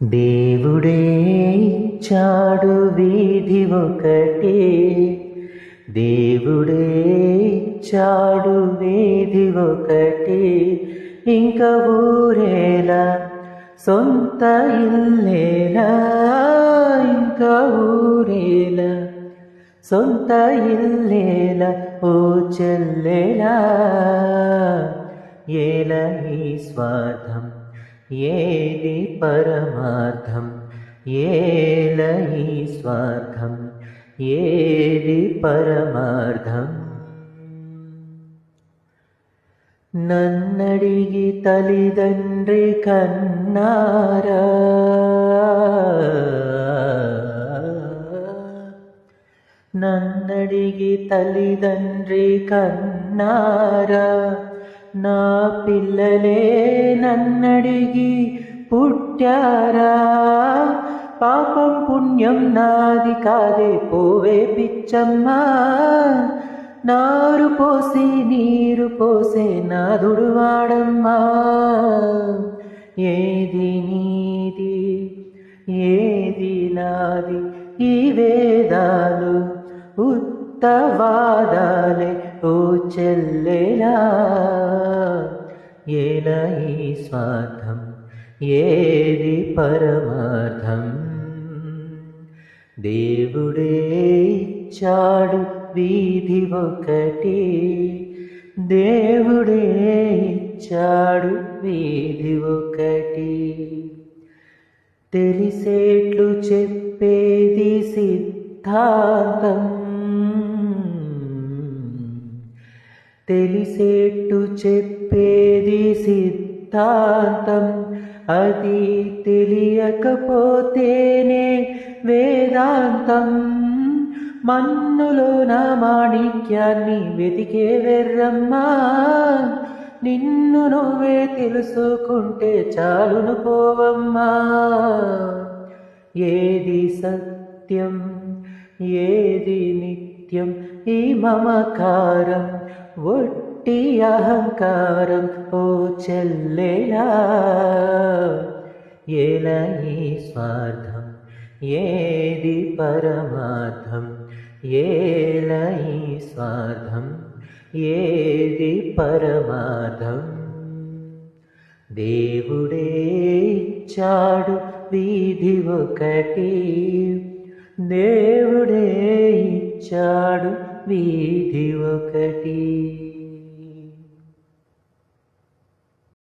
దేవుడే ఇచ్చాడు వీధి ఒకటే, దేవుడే ఇచ్చాడు వీధి ఒకటే, ఇంక ఊరేలా సొంత ఇల్లేలా, ఇంక ఊరేలా సొంత ఇల్లేలా, ఓ చెల్లేలా ఏల ఈ స్వార్థం ఏది పరమార్థం, ఏల ఈ స్వార్థం ఏది పరమార్థం. నన్నడిగి తల్లిదండ్రి కన్నారా, నన్నడిగి తల్లిదండ్రి కన్నారా, నా పిల్లలే నన్నడిగి పుట్టారా, పాపం పుణ్యం నాది కాదే పోవే పిచ్చమ్మా, నారు పోసి నీరు పోసే నాదుడు వాడమ్మా, ఏది నీది ఏది నాది ఈ వేదాలు ఉత్తవాదాలే, ఓ చెల్లెలా ఏల ఈ స్వార్థం ఏది పరమార్థం. దేవుడే ఇచ్చాడు వీధి ఒకటి, దేవుడే ఇచ్చాడు వీధి ఒకటి, తెలిసేట్లు చెప్పేది సిద్ధాంతం, తెలిసేట్టు చెప్పేది సిద్ధాంతం, అది తెలియకపోతేనే వేదాంతం, మన్నులో నా మాణిక్యాన్ని వెతికే వెర్రమ్మా, నిన్ను నువ్వే తెలుసుకుంటే చాలును పోవమ్మా, ఏది సత్యం ఏది నిత్యం ఈ మమకారం ఒట్టి అహంకారం, ఓ చెల్లెలా ఏల ఈ స్వార్థం ఏది పరమార్థం, ఏల ఈ స్వార్థం ఏది పరమార్థం. దేవుడే ఇచ్చాడు వీధి ఒకటి, దేవుడే ఇచ్చాడు వీధి ఒకటి.